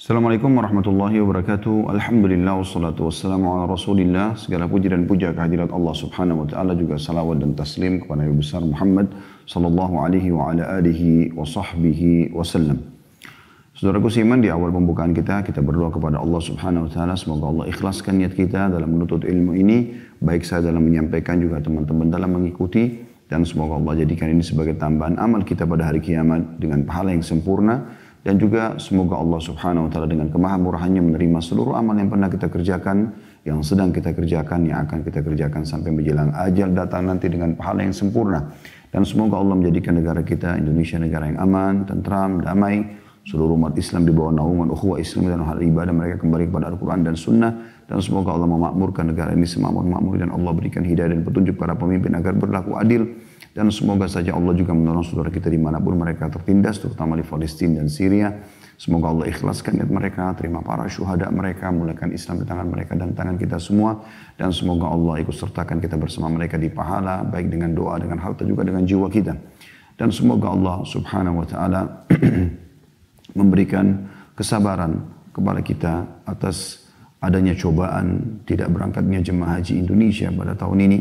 Assalamualaikum warahmatullahi wabarakatuh. Alhamdulillah wassalatu wassalamu ala Rasulillah. Segala puji dan puja kehadirat Allah Subhanahu wa taala, juga salawat dan taslim kepada Nabi besar Muhammad sallallahu alaihi wa ala alihi wa sahbihi wasallam. Saudaraku seiman, di awal pembukaan kita berdoa kepada Allah Subhanahu wa taala, semoga Allah ikhlaskan niat kita dalam menuntut ilmu ini, baik saya dalam menyampaikan juga teman-teman dalam mengikuti, dan semoga Allah jadikan ini sebagai tambahan amal kita pada hari kiamat dengan pahala yang sempurna. Dan juga semoga Allah Subhanahu wa taala dengan kemahamurahannya menerima seluruh amal yang pernah kita kerjakan, yang sedang kita kerjakan, yang akan kita kerjakan sampai menjelang ajal datang nanti dengan pahala yang sempurna. Dan semoga Allah menjadikan negara kita Indonesia negara yang aman, tentram, damai. Seluruh umat Islam di bawah naungan ukhuwah Islam dan hal ibadah mereka kembali kepada Al-Quran dan Sunnah. Dan semoga Allah memakmurkan negara ini semakmur-makmur, dan Allah berikan hidayah dan petunjuk para pemimpin agar berlaku adil. Dan semoga saja Allah juga menolong saudara kita dimanapun mereka tertindas, terutama di Palestina dan Syria. Semoga Allah ikhlaskan niat mereka, terima para syuhada mereka, mulakan Islam di tangan mereka dan tangan kita semua. Dan semoga Allah ikut sertakan kita bersama mereka di pahala, baik dengan doa, dengan harta, juga dengan jiwa kita. Dan semoga Allah Subhanahu wa taala memberikan kesabaran kepada kita atas adanya cobaan tidak berangkatnya jemaah haji Indonesia pada tahun ini.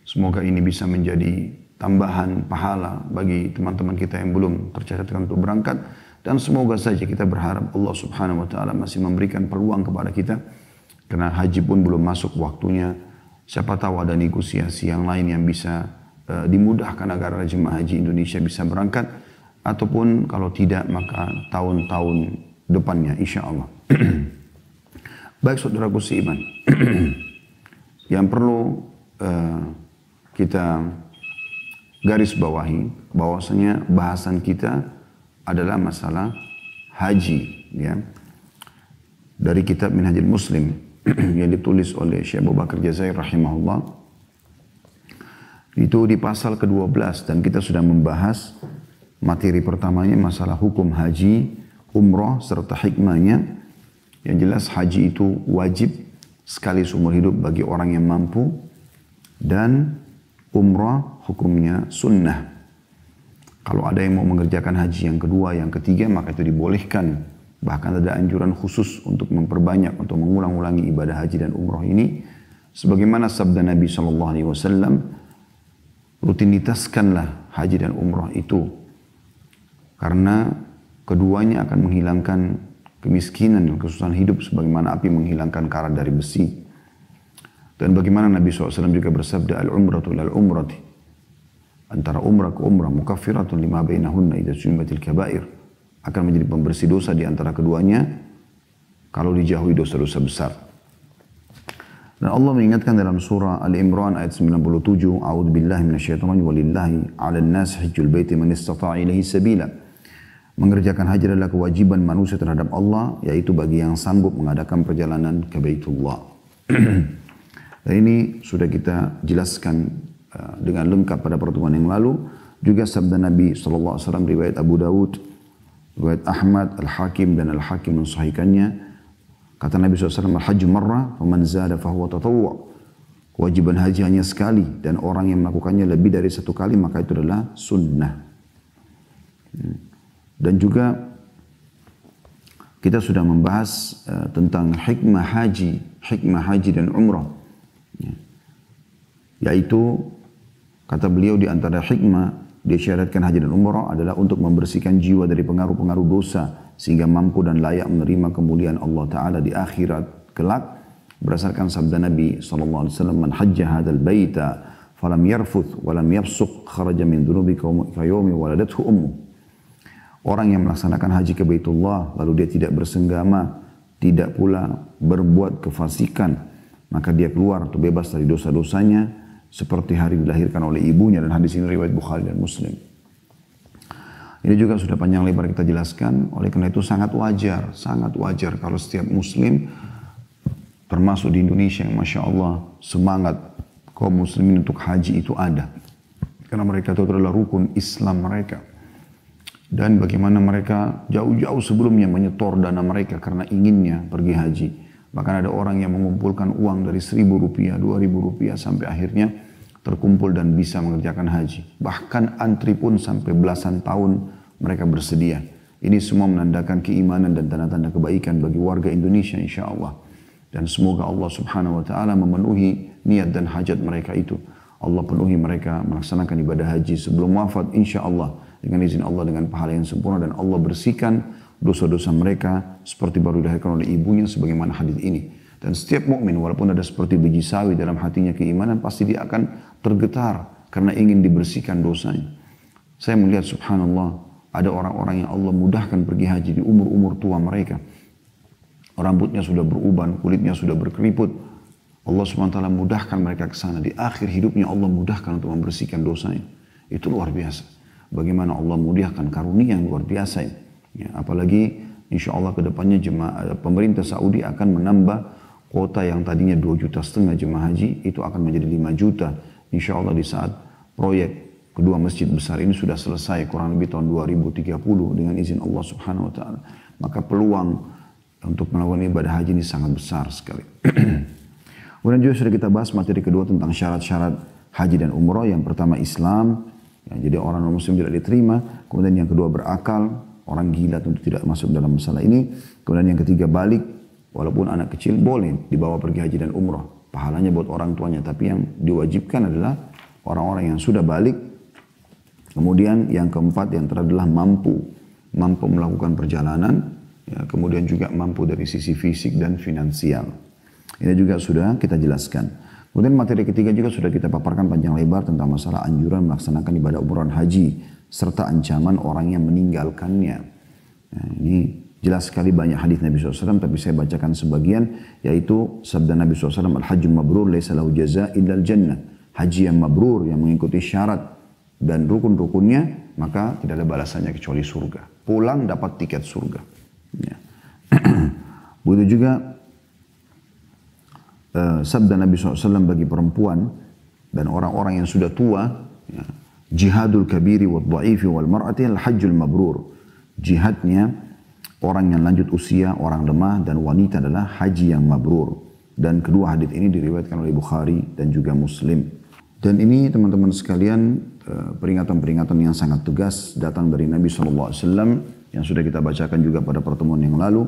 Semoga ini bisa menjadi tambahan pahala bagi teman-teman kita yang belum tercatatkan untuk berangkat. Dan semoga saja kita berharap Allah Subhanahu wa taala masih memberikan peluang kepada kita, karena haji pun belum masuk waktunya. Siapa tahu ada negosiasi yang lain yang bisa dimudahkan agar jemaah haji Indonesia bisa berangkat, ataupun kalau tidak maka tahun-tahun depannya insya Allah. Baik saudaraku seiman, yang perlu kita garis bawahi bahwasanya bahasan kita adalah masalah haji, ya, dari kitab Minhajul Muslim yang ditulis oleh Syekh Abu Bakar Jazair rahimahullah. Itu di pasal ke-12, dan kita sudah membahas materi pertamanya masalah hukum haji, umrah serta hikmahnya. Yang jelas haji itu wajib sekali seumur hidup bagi orang yang mampu, dan umrah hukumnya sunnah. Kalau ada yang mau mengerjakan haji yang kedua, yang ketiga, maka itu dibolehkan. Bahkan ada anjuran khusus untuk memperbanyak, untuk mengulang-ulangi ibadah haji dan umrah ini. Sebagaimana sabda Nabi SAW, rutinitaskanlah haji dan umrah itu, karena keduanya akan menghilangkan kemiskinan dan kesusahan hidup sebagaimana api menghilangkan karat dari besi. Dan bagaimana Nabi SAW juga bersabda, al-umratu lal-umrati, antara umrah ke umrah, mukaffiratun lima bainahunna idza sunibatil kabair, akan menjadi pembersih dosa di antara keduanya kalau dijauhi dosa-dosa besar. Dan Allah mengingatkan dalam surah Al-Imran ayat 97, a'udzu billahi minasyaitonir rajim, walillahi 'alan nasi hajjul baiti man istata'a ilaihi sabila. Mengerjakan haji adalah kewajiban manusia terhadap Allah, yaitu bagi yang sanggup mengadakan perjalanan ke Baitullah. Dan ini sudah kita jelaskan dengan lengkap pada pertemuan yang lalu. Juga sabda Nabi SAW, riwayat Abu Dawud, riwayat Ahmad, Al-Hakim, dan Al-Hakim mensahihkannya. Kata Nabi SAW, al-hajju marrah, faman zada fahuwa tatawwa'. Kewajiban haji hanya sekali, dan orang yang melakukannya lebih dari satu kali, maka itu adalah sunnah. Dan juga kita sudah membahas tentang hikmah haji dan umrah. Yaitu kata beliau, di antara hikmah disyaratkan haji dan umrah adalah untuk membersihkan jiwa dari pengaruh-pengaruh dosa, sehingga mampu dan layak menerima kemuliaan Allah Ta'ala di akhirat kelak. Berdasarkan sabda Nabi SAW, man hajja hadal baita falam yarfuth walam yafsuq kharaja min dhunubi kayawmi waladathu ummu. Orang yang melaksanakan haji ke Baitullah lalu dia tidak bersenggama, tidak pula berbuat kefasikan, maka dia keluar atau bebas dari dosa-dosanya seperti hari dilahirkan oleh ibunya. Dan hadis ini riwayat Bukhari dan Muslim. Ini juga sudah panjang lebar kita jelaskan. Oleh karena itu sangat wajar kalau setiap muslim, termasuk di Indonesia yang Masya Allah semangat kaum muslimin untuk haji itu ada. Karena mereka itu adalah rukun Islam mereka. Dan bagaimana mereka jauh-jauh sebelumnya menyetor dana mereka karena inginnya pergi haji. Bahkan ada orang yang mengumpulkan uang dari Rp1.000, Rp2.000 sampai akhirnya terkumpul dan bisa mengerjakan haji. Bahkan antri pun sampai belasan tahun mereka bersedia. Ini semua menandakan keimanan dan tanda-tanda kebaikan bagi warga Indonesia insya Allah. Dan semoga Allah subhanahu wa ta'ala memenuhi niat dan hajat mereka itu. Allah penuhi mereka melaksanakan ibadah haji sebelum wafat insya Allah. Dengan izin Allah dengan pahala yang sempurna. Dan Allah bersihkan dosa-dosa mereka seperti baru dilahirkan oleh ibunya sebagaimana hadis ini. Dan setiap mukmin walaupun ada seperti biji sawi dalam hatinya keimanan, pasti dia akan tergetar karena ingin dibersihkan dosanya. Saya melihat subhanallah, ada orang-orang yang Allah mudahkan pergi haji di umur-umur tua mereka. Rambutnya sudah beruban, kulitnya sudah berkeriput. Allah SWT mudahkan mereka ke sana. Di akhir hidupnya Allah mudahkan untuk membersihkan dosanya. Itu luar biasa. Bagaimana Allah mudahkan karunia yang luar biasa. Ya, apalagi insya Allah kedepannya pemerintah Saudi akan menambah kuota yang tadinya 2,5 juta jemaah haji, itu akan menjadi 5 juta. Insya Allah di saat proyek kedua masjid besar ini sudah selesai kurang lebih tahun 2030 dengan izin Allah Subhanahu Wa Taala. Maka peluang untuk melakukan ibadah haji ini sangat besar sekali. Kemudian juga sudah kita bahas materi kedua tentang syarat-syarat haji dan umrah. Yang pertama Islam, ya, jadi orang non-muslim tidak diterima. Kemudian yang kedua berakal, orang gila tentu tidak masuk dalam masalah ini. Kemudian yang ketiga balik, walaupun anak kecil boleh dibawa pergi haji dan umrah. Pahalanya buat orang tuanya, tapi yang diwajibkan adalah orang-orang yang sudah balik. Kemudian yang keempat yang adalah mampu melakukan perjalanan, ya, kemudian juga mampu dari sisi fisik dan finansial. Ini juga sudah kita jelaskan. Kemudian materi ketiga juga sudah kita paparkan panjang lebar tentang masalah anjuran melaksanakan ibadah umrah haji serta ancaman orang yang meninggalkannya. Nah, ini jelas sekali banyak hadis Nabi SAW, tapi saya bacakan sebagian, yaitu sabda Nabi SAW, Al-Hajjul Mabrur laysa lahu jaza illal jannah. Haji yang mabrur, yang mengikuti syarat dan rukun-rukunnya, maka tidak ada balasannya kecuali surga. Pulang dapat tiket surga. Ya. Begitu juga sabda Nabi SAW bagi perempuan dan orang-orang yang sudah tua, ya, jihadul kabiri wal dha'ifi wal mar'ati al-hajjul mabrur. Jihadnya orang yang lanjut usia, orang lemah dan wanita adalah haji yang mabrur. Dan kedua hadis ini diriwayatkan oleh Bukhari dan juga Muslim. Dan ini teman-teman sekalian peringatan-peringatan yang sangat tegas datang dari Nabi SAW yang sudah kita bacakan juga pada pertemuan yang lalu,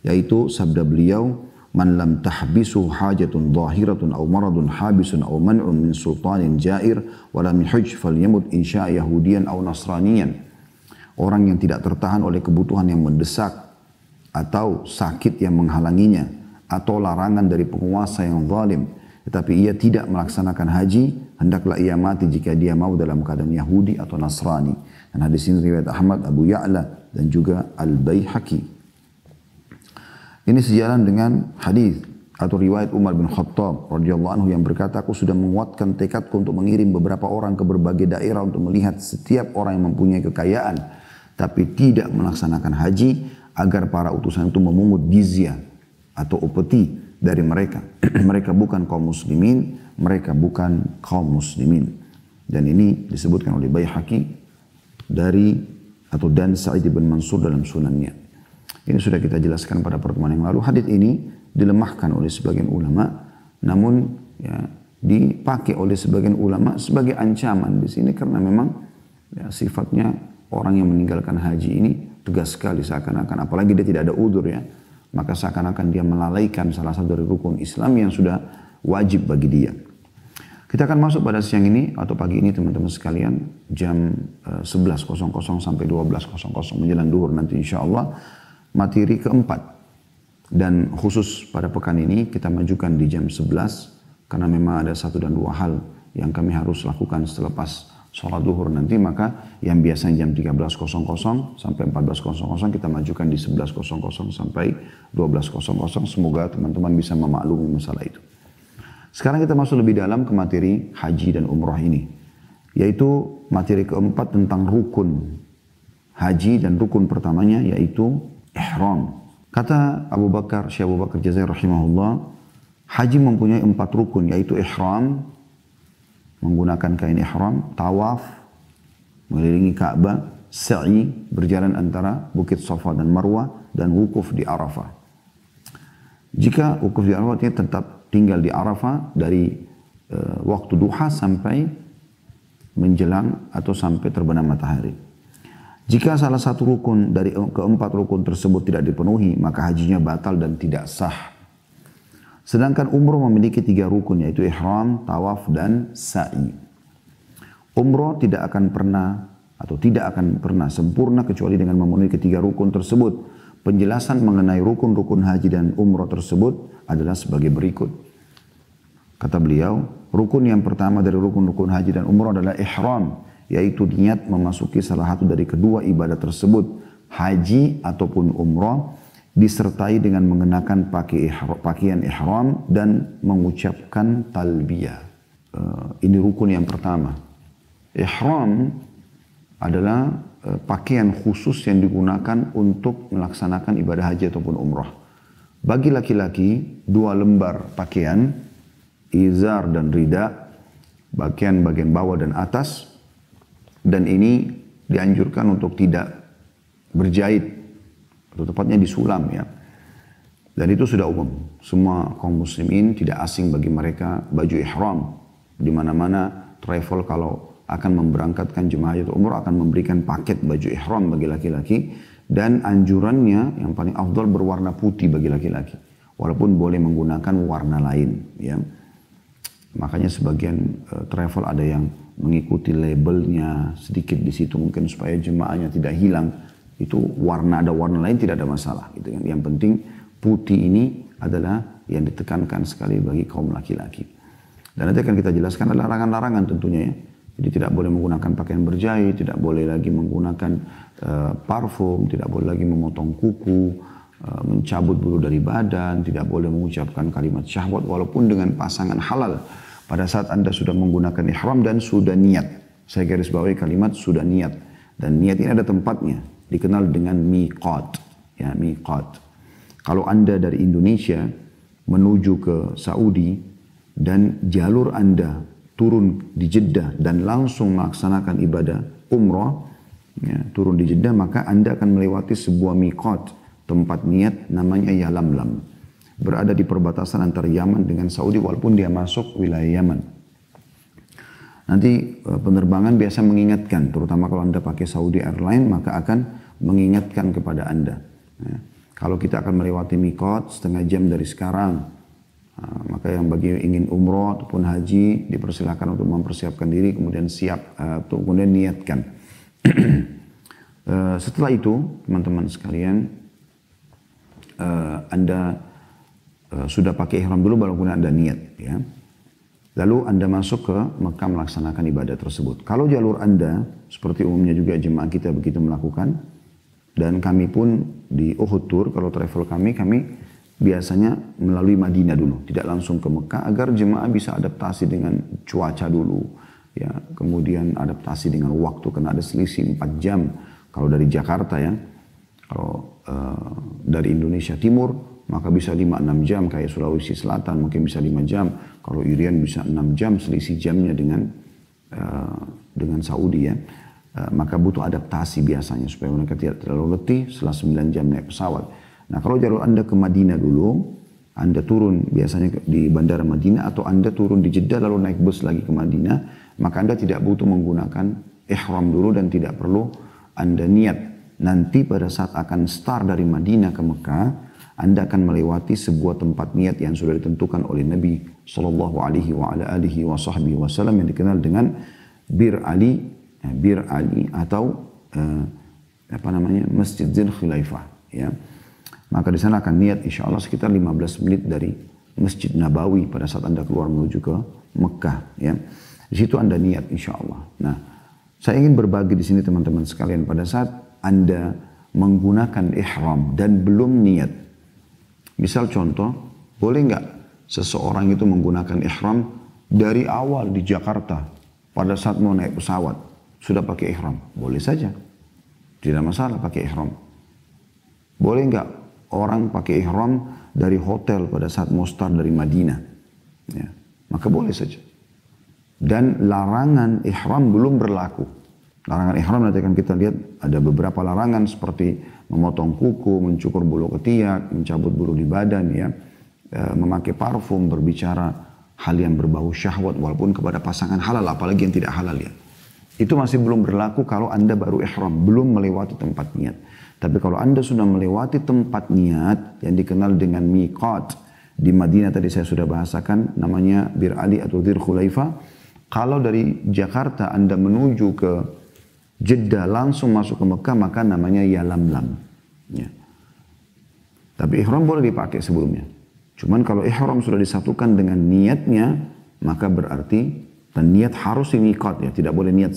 yaitu sabda beliau, man lam tahbisu hajatun zahiratun aw maradun habisun aw man'un min sultanin jair wa lam yuhaj falyamut insya yahudiyan aw nasraniyan. Orang yang tidak tertahan oleh kebutuhan yang mendesak atau sakit yang menghalanginya atau larangan dari penguasa yang zalim, tetapi ia tidak melaksanakan haji, hendaklah ia mati jika dia mau dalam keadaan Yahudi atau Nasrani. Dan hadis ini riwayat Ahmad, Abu Ya'la dan juga Al-Baihaqi. Ini sejalan dengan hadis atau riwayat Umar bin Khattab radhiyallahu anhu yang berkata, aku sudah menguatkan tekadku untuk mengirim beberapa orang ke berbagai daerah untuk melihat setiap orang yang mempunyai kekayaan tapi tidak melaksanakan haji, agar para utusan itu memungut jizyah atau upeti dari mereka. Mereka bukan kaum muslimin, mereka bukan kaum muslimin. Dan ini disebutkan oleh Baihaqi dan Sa'id bin Mansur dalam sunannya. Ini sudah kita jelaskan pada pertemuan yang lalu. Hadis ini dilemahkan oleh sebagian ulama, namun ya, dipakai oleh sebagian ulama sebagai ancaman di sini karena memang ya, sifatnya orang yang meninggalkan haji ini tegas sekali seakan-akan, apalagi dia tidak ada udzur ya, maka seakan-akan dia melalaikan salah satu dari rukun Islam yang sudah wajib bagi dia. Kita akan masuk pada siang ini atau pagi ini teman-teman sekalian, jam 11.00 sampai 12.00 menjelang duhur nanti insya Allah, materi keempat. Dan khusus pada pekan ini kita majukan di jam 11 karena memang ada satu dan dua hal yang kami harus lakukan selepas sholat duhur nanti, maka yang biasanya jam 13.00 sampai 14.00 kita majukan di 11.00 sampai 12.00. Semoga teman-teman bisa memaklumi masalah itu. Sekarang kita masuk lebih dalam ke materi haji dan umrah ini, yaitu materi keempat tentang rukun haji, dan rukun pertamanya yaitu ihram. Kata Syekh Abu Bakar Jazair rahimahullah, haji mempunyai 4 rukun, yaitu ihram, menggunakan kain ihram, tawaf, mengelilingi Ka'bah, sa'i, berjalan antara Bukit Safa dan Marwah, dan wukuf di Arafah. Jika wukuf di Arafah, dia tetap tinggal di Arafah dari waktu duha sampai menjelang atau sampai terbenam matahari. Jika salah satu rukun dari keempat rukun tersebut tidak dipenuhi, maka hajinya batal dan tidak sah. Sedangkan umroh memiliki 3 rukun, yaitu ihram, tawaf, dan sa'i. Umroh tidak akan pernah sempurna kecuali dengan memenuhi ketiga rukun tersebut. Penjelasan mengenai rukun-rukun haji dan umroh tersebut adalah sebagai berikut. Kata beliau, rukun yang pertama dari rukun-rukun haji dan umroh adalah ihram, yaitu niat memasuki salah satu dari kedua ibadah tersebut, haji ataupun umroh, disertai dengan mengenakan pakaian ihram dan mengucapkan talbiyah. Ini rukun yang pertama. Ihram adalah pakaian khusus yang digunakan untuk melaksanakan ibadah haji ataupun umrah. Bagi laki-laki, 2 lembar pakaian, izar dan rida, bagian bawah dan atas, dan ini dianjurkan untuk tidak berjahit, atau tepatnya disulam ya. Dan itu sudah umum. Semua kaum muslimin tidak asing bagi mereka baju ihram. Di mana-mana travel kalau akan memberangkatkan jemaah haji atau umrah akan memberikan paket baju ihram bagi laki-laki, dan anjurannya yang paling afdal berwarna putih bagi laki-laki, walaupun boleh menggunakan warna lain ya. Makanya sebagian travel ada yang mengikuti labelnya sedikit di situ mungkin supaya jemaahnya tidak hilang. Itu ada warna lain tidak ada masalah gitu kan. Yang penting putih ini adalah yang ditekankan sekali bagi kaum laki-laki. Dan nanti akan kita jelaskan adalah larangan-larangan tentunya ya. Jadi tidak boleh menggunakan pakaian berjahit, tidak boleh lagi menggunakan parfum, tidak boleh lagi memotong kuku, mencabut bulu dari badan, tidak boleh mengucapkan kalimat syahwat walaupun dengan pasangan halal. Pada saat Anda sudah menggunakan ihram dan sudah niat. Saya garis bawahi kalimat sudah niat. Dan niat ini ada tempatnya, dikenal dengan miqat. Ya, miqat. Kalau Anda dari Indonesia menuju ke Saudi dan jalur Anda turun di Jeddah dan langsung melaksanakan ibadah umrah, ya, turun di Jeddah, maka Anda akan melewati sebuah miqat, tempat niat namanya Yalamlam. Berada di perbatasan antara Yaman dengan Saudi walaupun dia masuk wilayah Yaman. Nanti penerbangan biasa mengingatkan, terutama kalau Anda pakai Saudi Airlines, maka akan mengingatkan kepada Anda. Ya, kalau kita akan melewati miqat setengah jam dari sekarang, maka yang bagi ingin umroh ataupun haji dipersilakan untuk mempersiapkan diri, kemudian siap, kemudian niatkan. Setelah itu teman-teman sekalian, Anda sudah pakai ihram dulu baru kemudian Anda niat ya. Lalu Anda masuk ke Mekah melaksanakan ibadah tersebut. Kalau jalur Anda seperti umumnya juga jemaah kita begitu melakukan, dan kami pun di Uhud Tour kalau travel kami biasanya melalui Madinah dulu, tidak langsung ke Mekah agar jemaah bisa adaptasi dengan cuaca dulu ya, kemudian adaptasi dengan waktu karena ada selisih 4 jam kalau dari Jakarta ya. Kalau dari Indonesia Timur maka bisa 5-6 jam, kayak Sulawesi Selatan mungkin bisa 5 jam, kalau Irian bisa 6 jam selisih jamnya dengan Saudi ya. Maka butuh adaptasi biasanya supaya mereka tidak terlalu letih setelah 9 jam naik pesawat. Nah kalau jalur Anda ke Madinah dulu, Anda turun biasanya di Bandara Madinah atau Anda turun di Jeddah lalu naik bus lagi ke Madinah, maka Anda tidak butuh menggunakan ihram dulu dan tidak perlu Anda niat. Nanti pada saat akan start dari Madinah ke Mekah, Anda akan melewati sebuah tempat niat yang sudah ditentukan oleh Nabi Sallallahu Alaihi Wasallam yang dikenal dengan Bir Ali atau Masjid Dzul Khulaifah ya. Maka di sana akan niat insya Allah sekitar 15 menit dari Masjid Nabawi pada saat Anda keluar menuju ke Mekah ya. Di situ Anda niat insya Allah. Nah, saya ingin berbagi di sini teman-teman sekalian, pada saat Anda menggunakan ihram dan belum niat. Misal contoh, boleh nggak seseorang itu menggunakan ihram dari awal di Jakarta pada saat mau naik pesawat sudah pakai ihram? Boleh saja, tidak masalah pakai ihram. Boleh nggak orang pakai ihram dari hotel pada saat mau start dari Madinah? Ya, maka boleh saja. Dan larangan ihram belum berlaku. Larangan ihram nanti akan kita lihat ada beberapa larangan seperti memotong kuku, mencukur bulu ketiak, mencabut bulu di badan ya, memakai parfum, berbicara hal yang berbau syahwat walaupun kepada pasangan halal, apalagi yang tidak halal ya. Itu masih belum berlaku kalau Anda baru ihram, belum melewati tempat niat. Tapi kalau Anda sudah melewati tempat niat yang dikenal dengan miqat, di Madinah tadi saya sudah bahasakan, namanya Bir Ali atau Dzul Khulaifah. Kalau dari Jakarta Anda menuju ke Jeddah langsung masuk ke Mekah, maka namanya Yalamlam. Ya. Tapi ihram boleh dipakai sebelumnya. Cuman kalau ihram sudah disatukan dengan niatnya, maka berarti dan niat harus miqat ya, tidak boleh niat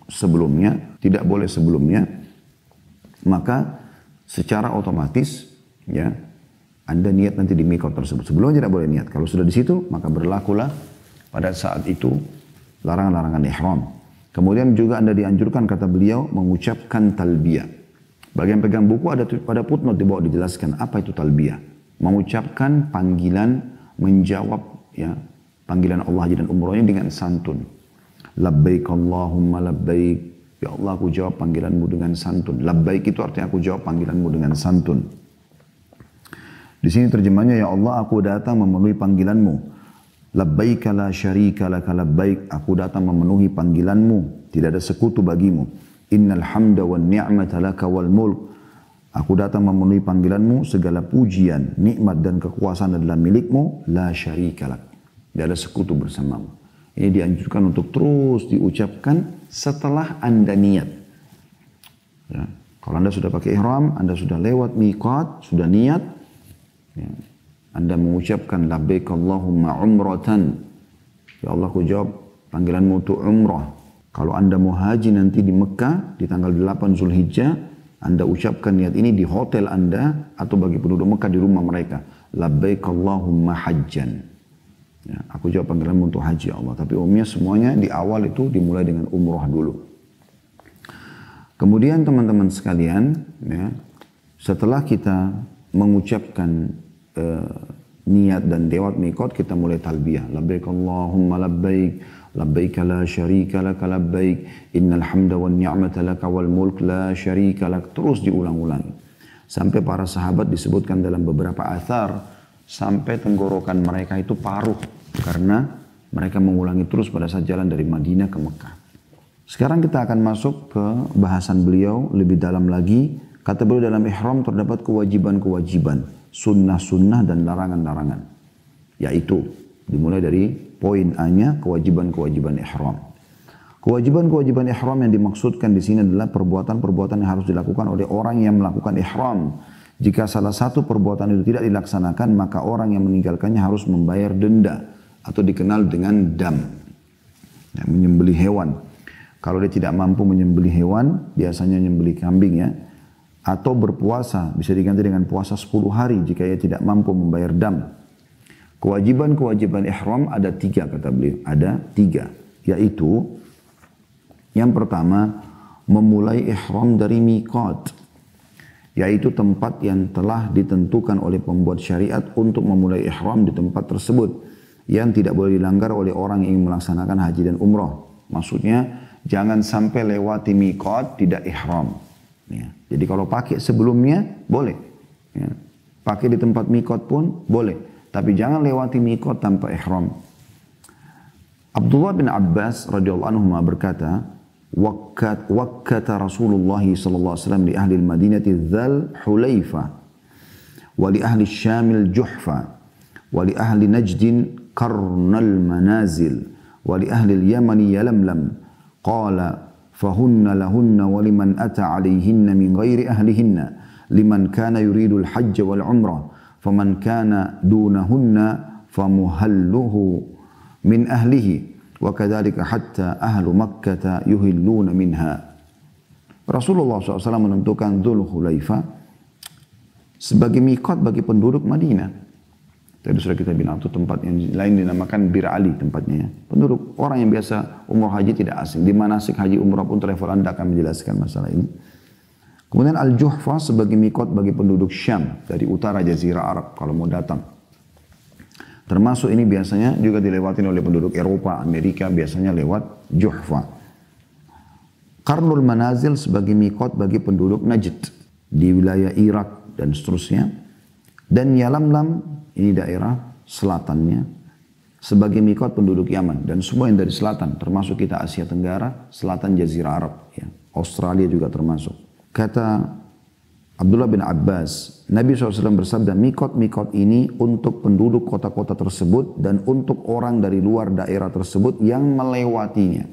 sebelumnya, tidak boleh sebelumnya. Maka secara otomatis ya Anda niat nanti di miqat tersebut. Sebelumnya tidak boleh niat. Kalau sudah di situ maka berlakulah pada saat itu larangan-larangan ihram. Kemudian juga Anda dianjurkan kata beliau mengucapkan talbiyah. Bagi yang pegang buku ada pada footnote di bawah dijelaskan apa itu talbiyah. Mengucapkan panggilan, menjawab ya panggilan Allah haji dan umrohnya dengan santun. Labbaik Allahumma labbaik. Ya Allah aku jawab panggilanmu dengan santun. Labbaik itu artinya aku jawab panggilanmu dengan santun. Di sini terjemahnya ya Allah aku datang memenuhi panggilanmu. Labbaik la syarika laka labbaik. Aku datang memenuhi panggilanmu. Tidak ada sekutu bagimu. Innal hamda wan ni'mata laka wal mulk. Aku datang memenuhi panggilanmu. Segala pujian, nikmat dan kekuasaan adalah milikmu. La syarika lak. Tidak ada sekutu bersamamu. Ini dianjurkan untuk terus diucapkan setelah Anda niat. Ya. Kalau Anda sudah pakai ihram, Anda sudah lewat miqat, sudah niat, ya. Anda mengucapkan labbaik Allahumma umratan. Ya Allah aku jawab panggilanmu untuk umrah. Kalau Anda mau haji nanti di Mekah di tanggal 8 Zulhijjah, Anda ucapkan niat ini di hotel Anda atau bagi penduduk Mekah di rumah mereka. Labbaik Allahumma hajjan. Ya, aku jawab panggilanmu untuk haji Allah. Tapi umumnya semuanya di awal itu dimulai dengan umrah dulu. Kemudian teman-teman sekalian, ya, setelah kita mengucapkan niat dan lewat miqat, kita mulai talbiyah. Labbaik Allahumma labbaik, labbaik la syarika laka labbaik, innal hamda wan ni'mata laka wal mulk la syarika lak. Terus diulang-ulangi. Sampai para sahabat disebutkan dalam beberapa athar, sampai tenggorokan mereka itu paruh. Karena mereka mengulangi terus pada saat jalan dari Madinah ke Mekah. Sekarang kita akan masuk ke bahasan beliau lebih dalam lagi. Kata beliau dalam ihram terdapat kewajiban-kewajiban, sunnah-sunnah dan larangan-larangan. Yaitu dimulai dari poin A-nya kewajiban-kewajiban ihram. Kewajiban-kewajiban ihram yang dimaksudkan di sini adalah perbuatan-perbuatan yang harus dilakukan oleh orang yang melakukan ihram. Jika salah satu perbuatan itu tidak dilaksanakan, maka orang yang meninggalkannya harus membayar denda atau dikenal dengan dam. Ya, menyembelih hewan. Kalau dia tidak mampu menyembelih hewan, biasanya menyembelih kambing ya. Atau berpuasa, bisa diganti dengan puasa 10 hari jika ia tidak mampu membayar dam. Kewajiban-kewajiban ihram ada 3 kata beliau. Ada 3. Yaitu, yang pertama, memulai ihram dari miqat. Yaitu tempat yang telah ditentukan oleh pembuat syariat untuk memulai ihram di tempat tersebut. Yang tidak boleh dilanggar oleh orang yang ingin melaksanakan haji dan umrah. Maksudnya, jangan sampai lewati miqat tidak ihram. Ya. Jadi kalau pakai sebelumnya, boleh. Ya. Pakai di tempat miqat pun boleh. Tapi jangan lewati miqat tanpa ihram. Abdullah bin Abbas radhiyallahu anhu berkata, wakkata Rasulullah sallallahu alaihi wasallam li ahli al-Madinati Dzul Hulaifah wa li ahli Syamil Juhfa wa li ahli Najdin Qarnal Manazil wa li ahli al-Yamani Yalamlam qala fahunna lahunna wa liman ata alaihinna min ghairi ahlihinna liman kana yuridu al-hajj wal umrah faman kana dunahunna famuhalluhu min ahlihi wa kadzalika hatta ahlu Makkah yuhilluna minha. Rasulullah SAW menentukan Dzul Hulaifah sebagai miqat bagi penduduk Madinah. Tadi sudah kita bilang itu tempat yang lain dinamakan Bir Ali tempatnya. Penduduk orang yang biasa umrah haji tidak asing. Di manasik haji umrah pun travel Anda akan menjelaskan masalah ini. Kemudian Al-Juhfa sebagai miqat bagi penduduk Syam dari utara Jazirah Arab kalau mau datang. Termasuk ini biasanya juga dilewati oleh penduduk Eropa, Amerika biasanya lewat Juhfa. Qarnul Manazil sebagai miqat bagi penduduk Najd di wilayah Irak dan seterusnya. Dan Yalamlam ini daerah selatannya sebagai mikot penduduk Yaman dan semua yang dari selatan, termasuk kita Asia Tenggara, selatan Jazirah Arab, ya. Australia juga termasuk. Kata Abdullah bin Abbas, Nabi SAW bersabda, mikot-mikot ini untuk penduduk kota-kota tersebut dan untuk orang dari luar daerah tersebut yang melewatinya.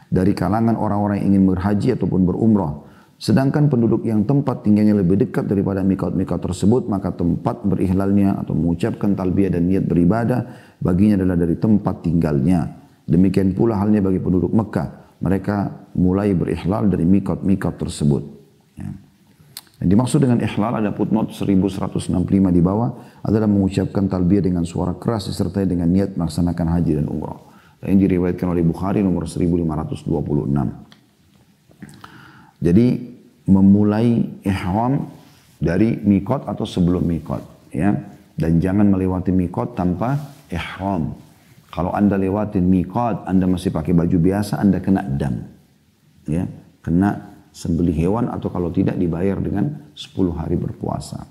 Dari kalangan orang-orang yang ingin berhaji ataupun berumrah. Sedangkan penduduk yang tempat tinggalnya lebih dekat daripada mikot-mikot tersebut, maka tempat berihlalnya atau mengucapkan talbiyah dan niat beribadah baginya adalah dari tempat tinggalnya. Demikian pula halnya bagi penduduk Mekah. Mereka mulai berihlal dari mikot-mikot tersebut. Ya. Yang dimaksud dengan ihlal ada footnote 1165 di bawah adalah mengucapkan talbiyah dengan suara keras disertai dengan niat melaksanakan haji dan umrah. Yang diriwayatkan oleh Bukhari nomor 1526. Jadi memulai ihram dari mikot atau sebelum mikot, ya. Dan jangan melewati mikot tanpa ihram. Kalau Anda lewatin mikot, Anda masih pakai baju biasa, Anda kena dam. Ya, kena sembelih hewan atau kalau tidak dibayar dengan 10 hari berpuasa.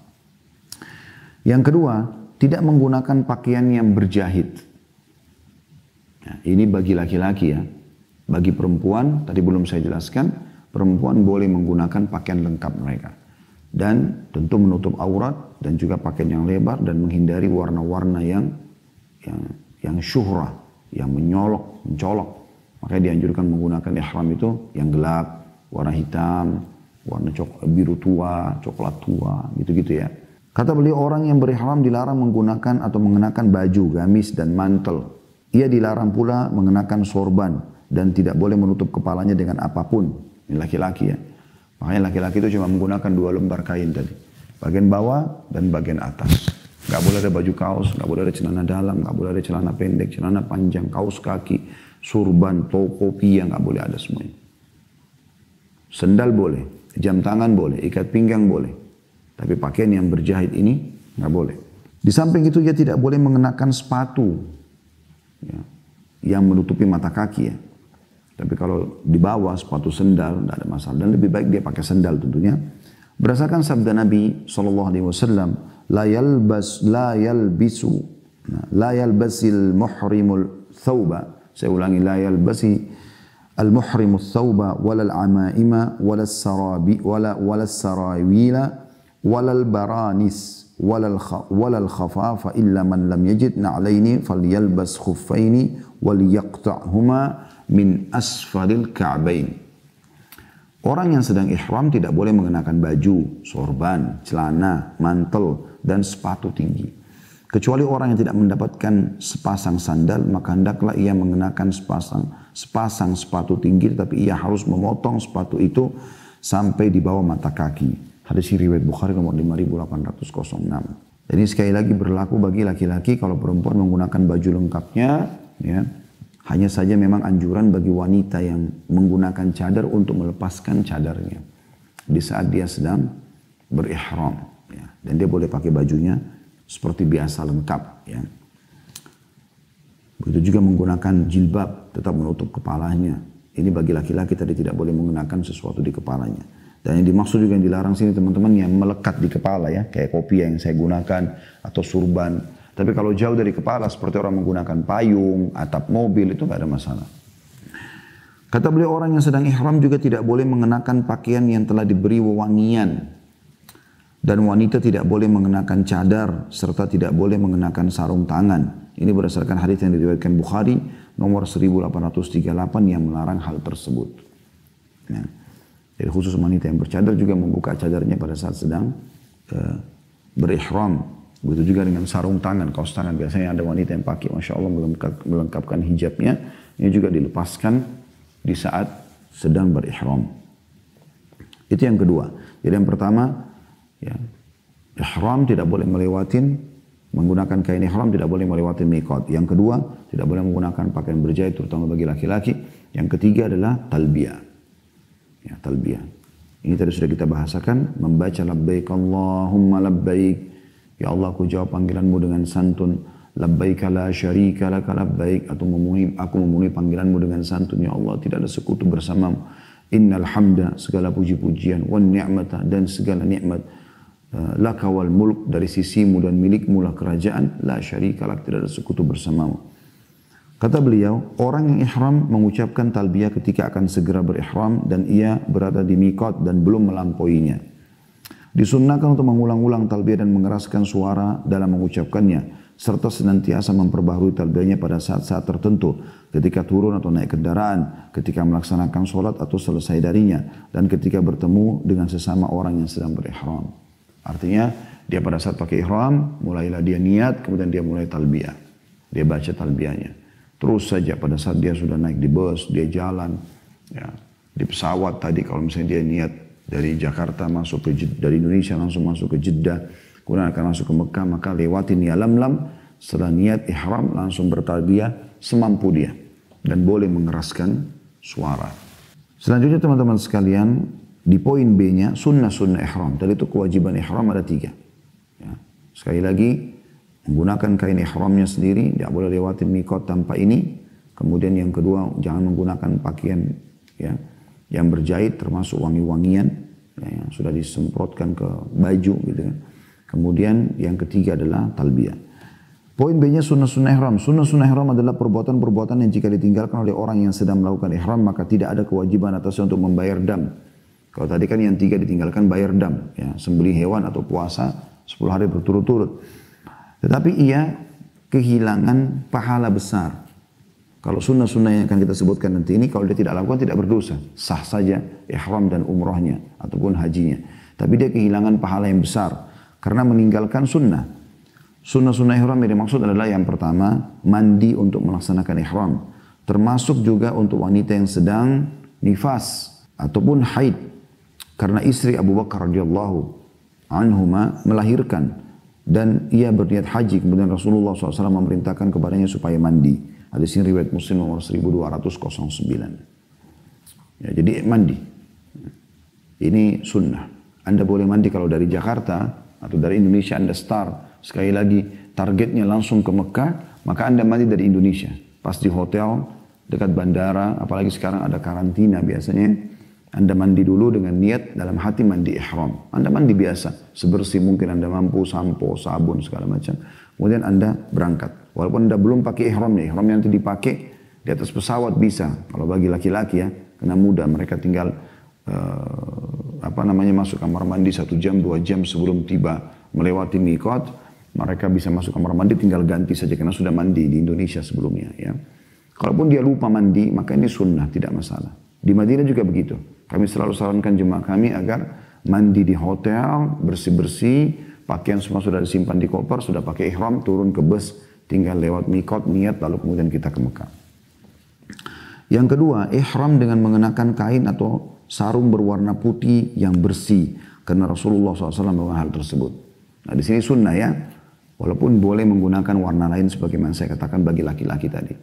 Yang kedua, tidak menggunakan pakaian yang berjahit. Nah, ini bagi laki-laki ya. Bagi perempuan, tadi belum saya jelaskan, perempuan boleh menggunakan pakaian lengkap mereka. Dan tentu menutup aurat dan juga pakaian yang lebar dan menghindari warna-warna yang syuhrah, yang mencolok. Makanya dianjurkan menggunakan ihram itu yang gelap, warna hitam, warna biru tua, coklat tua, gitu-gitu ya. Kata beliau, orang yang berihram dilarang menggunakan atau mengenakan baju, gamis dan mantel. Ia dilarang pula mengenakan sorban dan tidak boleh menutup kepalanya dengan apapun. Ini laki-laki ya. Makanya laki-laki itu cuma menggunakan 2 lembar kain tadi. Bagian bawah dan bagian atas. Gak boleh ada baju kaos, gak boleh ada celana dalam, gak boleh ada celana pendek, celana panjang, kaos kaki, surban, topi yang gak boleh ada semuanya. Sendal boleh, jam tangan boleh, ikat pinggang boleh. Tapi pakaian yang berjahit ini gak boleh. Di samping itu dia tidak boleh mengenakan sepatu. Ya, yang menutupi mata kaki ya. Tapi kalau di bawah sepatu sendal tidak ada masalah dan lebih baik dia pakai sendal tentunya. Berdasarkan sabda Nabi SAW, la yalbasil muhrimul thawba. Saya ulangi, la yalbasi al muhrimul thawba walal amaima walas sarabi walas sarawila walal baranis walal khafafa illa man lam yajid na'laini falyalbas khuffaini waliyaqta'huma min asfalil ka'bain. Orang yang sedang ihram tidak boleh mengenakan baju, sorban, celana, mantel dan sepatu tinggi. Kecuali orang yang tidak mendapatkan sepasang sandal, maka hendaklah ia mengenakan sepasang sepatu tinggi, tapi ia harus memotong sepatu itu sampai di bawah mata kaki. Hadis riwayat Bukhari nomor 5806. Jadi sekali lagi berlaku bagi laki-laki, kalau perempuan menggunakan baju lengkapnya, ya, hanya saja memang anjuran bagi wanita yang menggunakan cadar untuk melepaskan cadarnya di saat dia sedang berihram, ya. Dan dia boleh pakai bajunya seperti biasa lengkap, ya. Begitu juga menggunakan jilbab, tetap menutup kepalanya. Ini bagi laki-laki tadi tidak boleh mengenakan sesuatu di kepalanya. Dan yang dimaksud juga yang dilarang sini teman-teman yang melekat di kepala ya, kayak kopiah yang saya gunakan atau surban. Tapi kalau jauh dari kepala seperti orang menggunakan payung, atap mobil itu gak ada masalah. Kata beliau, orang yang sedang ihram juga tidak boleh mengenakan pakaian yang telah diberi wewangian. Dan wanita tidak boleh mengenakan cadar serta tidak boleh mengenakan sarung tangan. Ini berdasarkan hadis yang diriwayatkan Bukhari nomor 1838 yang melarang hal tersebut. Nah. Jadi khusus wanita yang bercadar juga membuka cadarnya pada saat sedang berihram. Begitu juga dengan sarung tangan, kaos tangan. Biasanya ada wanita yang pakai, Masya Allah, melengkapkan hijabnya. Ini juga dilepaskan di saat sedang berihram. Itu yang kedua. Jadi yang pertama, ya, ihram tidak boleh melewatin, menggunakan kain ihram tidak boleh melewati mikot. Yang kedua, tidak boleh menggunakan pakaian berjahit, terutama bagi laki-laki. Yang ketiga adalah talbiyah. Ya, talbiyah. Ini tadi sudah kita bahasakan, membaca labbaik Allahumma labbaik. Ya Allah, aku jawab panggilanmu dengan santun. Labbaik la syarika laka labbaik. Atau aku memenuhi panggilanmu dengan santun. Ya Allah, tidak ada sekutu bersamamu. Innal hamda, segala puji-pujian. Wan ni'mata, dan segala nikmat. laka wal mulk, dari sisimu dan milikmu lah kerajaan, la syarika lak, tidak ada sekutu bersamamu. Kata beliau, orang yang ihram mengucapkan talbiyah ketika akan segera berihram dan ia berada di miqat dan belum melampauinya. Disunnahkan untuk mengulang-ulang talbiyah dan mengeraskan suara dalam mengucapkannya, serta senantiasa memperbaharui talbiyahnya pada saat-saat tertentu, ketika turun atau naik kendaraan, ketika melaksanakan sholat atau selesai darinya, dan ketika bertemu dengan sesama orang yang sedang berihram. Artinya, dia pada saat pakai ihram, mulailah dia niat, kemudian dia mulai talbiyah. Dia baca talbiyahnya. Terus saja pada saat dia sudah naik di bus, dia jalan, ya, di pesawat tadi kalau misalnya dia niat dari Jakarta masuk ke dari Indonesia langsung masuk ke Jeddah, kemudian akan masuk ke Mekah, maka lewatin Yalamlam, setelah niat ihram langsung bertalbiyah semampu dia dan boleh mengeraskan suara. Selanjutnya teman-teman sekalian, di poin B-nya sunnah-sunnah ihram. Tadi itu kewajiban ihram ada 3. Ya. Sekali lagi, menggunakan kain ihramnya sendiri, tidak boleh lewatin miqat tanpa ini. Kemudian yang kedua, jangan menggunakan pakaian ya, yang berjahit termasuk wangi-wangian ya, yang sudah disemprotkan ke baju gitu kan. Kemudian yang ketiga adalah talbiyah. Poin B-nya sunnah-sunnah ihram. Sunnah-sunnah ihram adalah perbuatan-perbuatan yang jika ditinggalkan oleh orang yang sedang melakukan ihram, maka tidak ada kewajiban atasnya untuk membayar dam. Kalau tadi kan yang 3 ditinggalkan bayar dam, ya, sembelih hewan atau puasa 10 hari berturut-turut. Tetapi ia kehilangan pahala besar. Kalau sunnah-sunnah yang akan kita sebutkan nanti ini, kalau dia tidak lakukan tidak berdosa. Sah saja ihram dan umrahnya ataupun hajinya. Tapi dia kehilangan pahala yang besar karena meninggalkan sunnah. Sunnah-sunnah ihram yang dimaksud adalah yang pertama, mandi untuk melaksanakan ihram. Termasuk juga untuk wanita yang sedang nifas ataupun haid. Karena istri Abu Bakar radhiyallahu anhuma melahirkan dan ia berniat haji, kemudian Rasulullah SAW memerintahkan kepadanya supaya mandi. Hadis ini riwayat Muslim nomor 1209. Ya, jadi mandi. Ini sunnah. Anda boleh mandi kalau dari Jakarta atau dari Indonesia Anda start. Sekali lagi targetnya langsung ke Mekah, maka Anda mandi dari Indonesia. Pas di hotel dekat bandara, apalagi sekarang ada karantina biasanya. Anda mandi dulu dengan niat dalam hati mandi ihram. Anda mandi biasa, sebersih mungkin Anda mampu, sampo, sabun, segala macam. Kemudian Anda berangkat. Walaupun Anda belum pakai ihramnya nanti dipakai di atas pesawat bisa. Kalau bagi laki-laki ya, karena mudah, mereka tinggal masuk kamar mandi 1 jam, 2 jam sebelum tiba melewati miqat. Mereka bisa masuk kamar mandi, tinggal ganti saja karena sudah mandi di Indonesia sebelumnya. Ya. Kalaupun dia lupa mandi, maka ini sunnah, tidak masalah. Di Madinah juga begitu. Kami selalu sarankan jemaah kami agar mandi di hotel, bersih-bersih, pakaian semua sudah disimpan di koper, sudah pakai ihram, turun ke bus, tinggal lewat miqat, niat, lalu kemudian kita ke Mekah. Yang kedua, ihram dengan mengenakan kain atau sarung berwarna putih yang bersih. Karena Rasulullah SAW melakukan hal tersebut. Nah di sini sunnah ya, walaupun boleh menggunakan warna lain sebagaimana saya katakan bagi laki-laki tadi.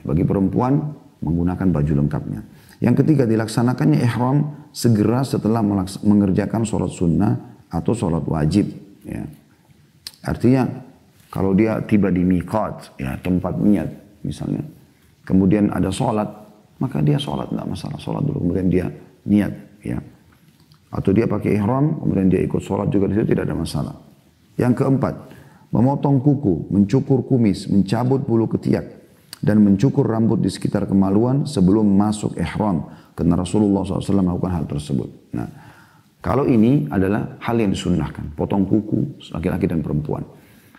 Bagi perempuan, menggunakan baju lengkapnya. Yang ketiga, dilaksanakannya ihram segera setelah mengerjakan sholat sunnah atau sholat wajib. Ya. Artinya, kalau dia tiba di miqat, ya, tempat niat misalnya, kemudian ada sholat, maka dia sholat, tidak masalah. Sholat dulu, kemudian dia niat. Ya. Atau dia pakai ihram, kemudian dia ikut sholat juga di situ, tidak ada masalah. Yang keempat, memotong kuku, mencukur kumis, mencabut bulu ketiak, dan mencukur rambut di sekitar kemaluan sebelum masuk ihram. Karena Rasulullah SAW melakukan hal tersebut. Nah, kalau ini adalah hal yang disunnahkan. Potong kuku laki-laki dan perempuan.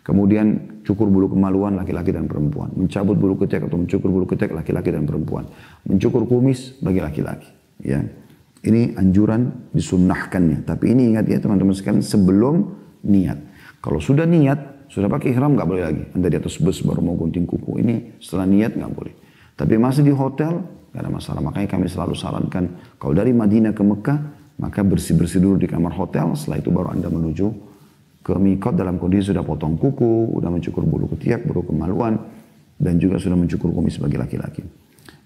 Kemudian cukur bulu kemaluan laki-laki dan perempuan. Mencabut bulu ketiak atau mencukur bulu ketiak laki-laki dan perempuan. Mencukur kumis bagi laki-laki. Ya. Ini anjuran disunnahkannya. Tapi ini ingat ya teman-teman sekalian, sebelum niat. Kalau sudah niat, sudah pakai ihram nggak boleh lagi. Anda di atas bus baru mau gunting kuku. Ini setelah niat nggak boleh. Tapi masih di hotel nggak ada masalah. Makanya kami selalu sarankan kalau dari Madinah ke Mekah maka bersih-bersih dulu di kamar hotel. Setelah itu baru Anda menuju ke miqat dalam kondisi sudah potong kuku, sudah mencukur bulu ketiak, bulu kemaluan, dan juga sudah mencukur kumis bagi laki-laki.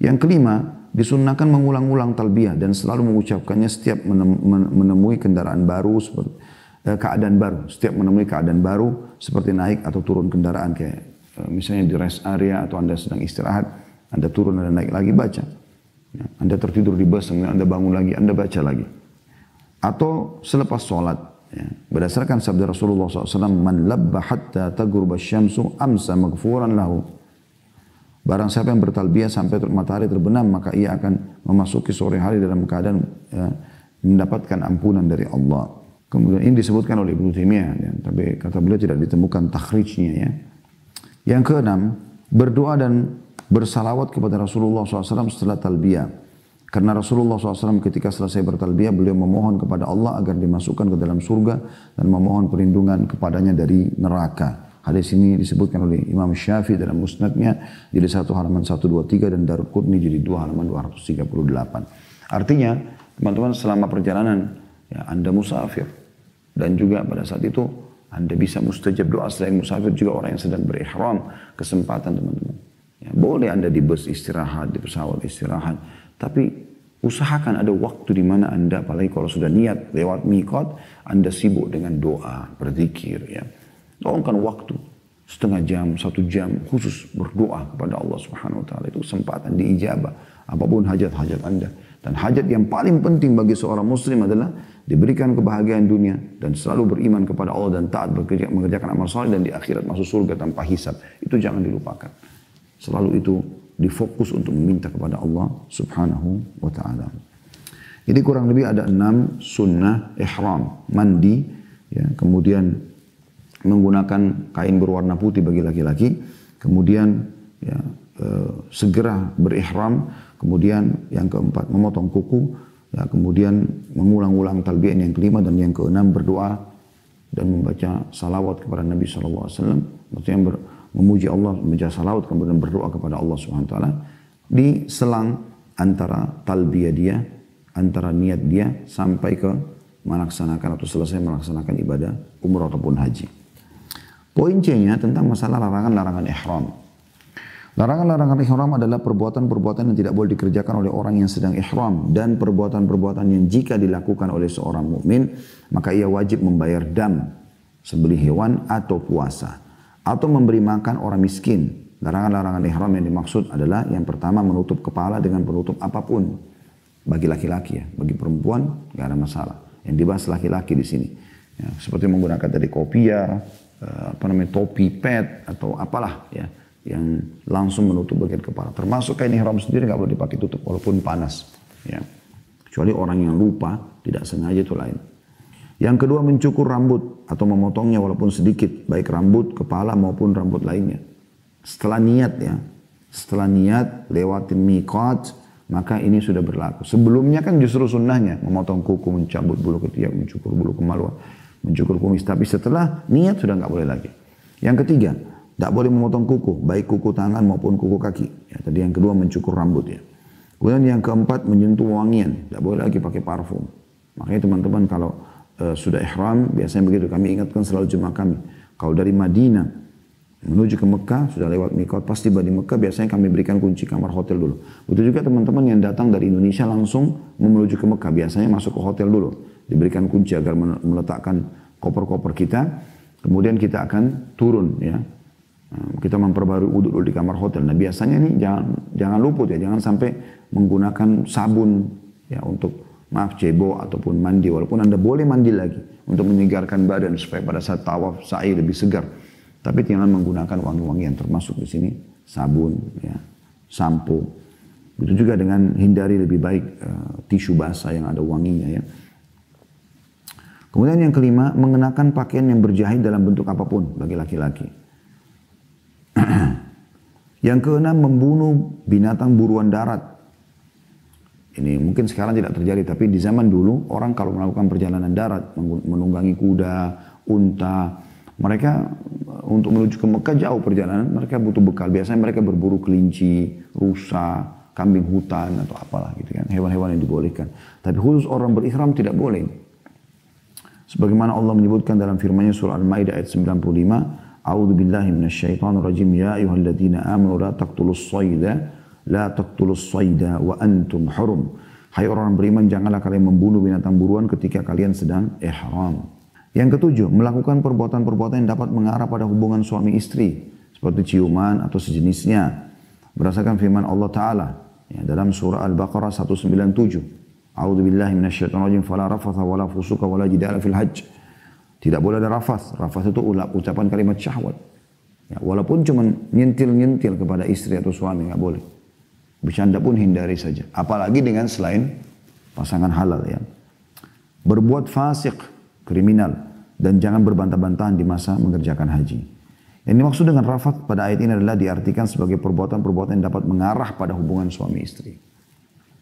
Yang kelima, disunnahkan mengulang-ulang talbiyah dan selalu mengucapkannya setiap menemui kendaraan baru seperti keadaan baru. Setiap menemui keadaan baru seperti naik atau turun kendaraan kayak misalnya di rest area atau Anda sedang istirahat, Anda turun dan naik lagi baca. Ya, Anda tertidur di bus, kemudian Anda bangun lagi, Anda baca lagi. Atau selepas sholat, Ya. Berdasarkan sabda Rasulullah SAW, man labba hatta taghrub asy-syamsu amsa maghfuran lahu. Barang siapa yang bertalbiyah sampai matahari terbenam, maka ia akan memasuki sore hari dalam keadaan mendapatkan ampunan dari Allah. Kemudian ini disebutkan oleh Ibnu Taimiyah, ya, tapi kata beliau tidak ditemukan takhrijnya. Ya. Yang keenam, berdoa dan bersalawat kepada Rasulullah SAW setelah talbiyah. Karena Rasulullah SAW ketika selesai bertalbiyah, beliau memohon kepada Allah agar dimasukkan ke dalam surga dan memohon perlindungan kepadanya dari neraka. Hadis ini disebutkan oleh Imam Syafi'i dalam musnadnya jadi 1 halaman 123 dan Daruqutni jadi 2 halaman 238. Artinya, teman-teman selama perjalanan ya, Anda musafir dan juga pada saat itu Anda bisa mustajab doa selain musafir juga orang yang sedang berihram, kesempatan teman-teman. Ya, boleh Anda di bus istirahat, di pesawat istirahat, tapi usahakan ada waktu di mana Anda, apalagi kalau sudah niat lewat miqat, Anda sibuk dengan doa, berzikir, ya. Luangkan waktu setengah jam, 1 jam khusus berdoa kepada Allah Subhanahu wa taala. Itu kesempatan diijabah apapun hajat-hajat Anda. Dan hajat yang paling penting bagi seorang muslim adalah diberikan kebahagiaan dunia dan selalu beriman kepada Allah dan taat mengerjakan amal saleh dan di akhirat masuk surga tanpa hisab. Itu jangan dilupakan. Selalu itu difokus untuk meminta kepada Allah Subhanahu wa ta'ala. Jadi kurang lebih ada 6 sunnah ihram. Mandi, ya, kemudian menggunakan kain berwarna putih bagi laki-laki, kemudian ya, segera berihram, kemudian yang keempat memotong kuku, ya, kemudian mengulang-ulang talbiyah yang kelima, dan yang keenam berdoa dan membaca salawat kepada Nabi SAW. Maksudnya memuji Allah, membaca salawat, kemudian berdoa kepada Allah SWT di selang antara talbiyah dia, antara niat dia sampai ke melaksanakan atau selesai melaksanakan ibadah umrah ataupun haji. Poin C-nya tentang masalah larangan-larangan ihram. Larangan-larangan ihram adalah perbuatan-perbuatan yang tidak boleh dikerjakan oleh orang yang sedang ihram dan perbuatan-perbuatan yang jika dilakukan oleh seorang mukmin maka ia wajib membayar dam, sembelih hewan atau puasa, atau memberi makan orang miskin. Larangan-larangan ihram yang dimaksud adalah yang pertama menutup kepala dengan penutup apapun. Bagi laki-laki ya, bagi perempuan nggak ada masalah. Yang dibahas laki-laki di sini. Ya, seperti menggunakan tadi kopiah, topi, pet atau apalah ya, yang langsung menutup bagian kepala. Termasuk kain ihram sendiri nggak boleh dipakai tutup walaupun panas. Ya. Kecuali orang yang lupa, tidak sengaja itu lain. Yang kedua mencukur rambut atau memotongnya walaupun sedikit, baik rambut, kepala maupun rambut lainnya. Setelah niat ya, setelah niat lewatin miqat, maka ini sudah berlaku. Sebelumnya kan justru sunnahnya memotong kuku, mencabut bulu ketiak, mencukur bulu kemaluan, mencukur kumis. Tapi setelah niat sudah nggak boleh lagi. Yang ketiga, tidak boleh memotong kuku, baik kuku tangan maupun kuku kaki. Ya, tadi yang kedua mencukur rambut ya. Kemudian yang keempat menyentuh wangian, tidak boleh lagi pakai parfum. Makanya teman-teman kalau sudah ihram, biasanya begitu. Kami ingatkan selalu jemaah kami. Kalau dari Madinah menuju ke Mekah, sudah lewat miqat, pas tiba di Mekah, biasanya kami berikan kunci kamar hotel dulu. Begitu juga teman-teman yang datang dari Indonesia langsung menuju ke Mekah, biasanya masuk ke hotel dulu. Diberikan kunci agar meletakkan koper-koper kita. Kemudian kita akan turun ya. Kita memperbarui wudhu dulu di kamar hotel. Nah biasanya nih jangan luput ya, jangan sampai menggunakan sabun ya untuk cebok ataupun mandi, walaupun Anda boleh mandi lagi untuk menyegarkan badan supaya pada saat tawaf sa'i lebih segar. Tapi jangan menggunakan wangi-wangian, termasuk di sini sabun, ya, sampo. Begitu juga dengan hindari lebih baik tisu basah yang ada wanginya ya. Kemudian yang kelima, mengenakan pakaian yang berjahit dalam bentuk apapun bagi laki-laki. Yang keenam, membunuh binatang buruan darat. Ini mungkin sekarang tidak terjadi, tapi di zaman dulu orang kalau melakukan perjalanan darat, menunggangi kuda, unta, mereka untuk menuju ke Mekah jauh perjalanan, mereka butuh bekal. Biasanya mereka berburu kelinci, rusa, kambing hutan atau apalah gitu kan, hewan-hewan yang dibolehkan. Tapi khusus orang berihram tidak boleh. Sebagaimana Allah menyebutkan dalam firman-Nya surah Al-Maidah ayat 95, A'udzu billahi minasyaitonir rajim, ya ayyuhalladzina amanu la taqtulus sayda la taqtulus sayda wa antum hurum. Hai orang beriman, janganlah kalian membunuh binatang buruan ketika kalian sedang ihram. Yang ketujuh, melakukan perbuatan-perbuatan yang dapat mengarah pada hubungan suami istri, seperti ciuman atau sejenisnya. Berdasarkan firman Allah Ta'ala ya, dalam surah Al-Baqarah 197. A'udzu billahi minasyaitonir rajim, fala rafatha wala fusuka wala jidala fil hajj. Tidak boleh ada rafath. Rafath itu ucapan kalimat syahwat. Ya, walaupun cuma nyentil-nyentil kepada istri atau suami, nggak boleh. Bercanda pun hindari saja. Apalagi dengan selain pasangan halal ya. Berbuat fasik, kriminal, dan jangan berbantah-bantahan di masa mengerjakan haji. Yang dimaksud dengan rafath pada ayat ini adalah diartikan sebagai perbuatan-perbuatan yang dapat mengarah pada hubungan suami istri.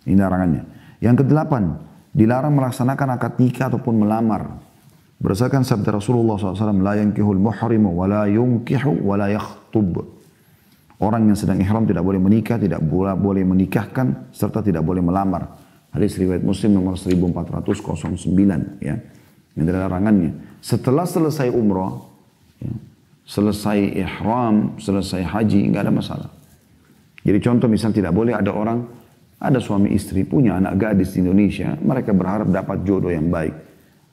Ini larangannya. Yang kedelapan, dilarang melaksanakan akad nikah ataupun melamar. Berdasarkan sabda Rasulullah SAW, la yankihul muhrimu wa la yunkihu wa la yakhtub. Orang yang sedang ihram tidak boleh menikah, tidak boleh menikahkan, serta tidak boleh melamar. Hadis riwayat Muslim nomor 1409 ya. Ini adalah larangannya. Setelah selesai umrah, ya, selesai ihram, selesai haji, enggak ada masalah. Jadi contoh misal tidak boleh ada orang, ada suami istri punya anak gadis di Indonesia, mereka berharap dapat jodoh yang baik.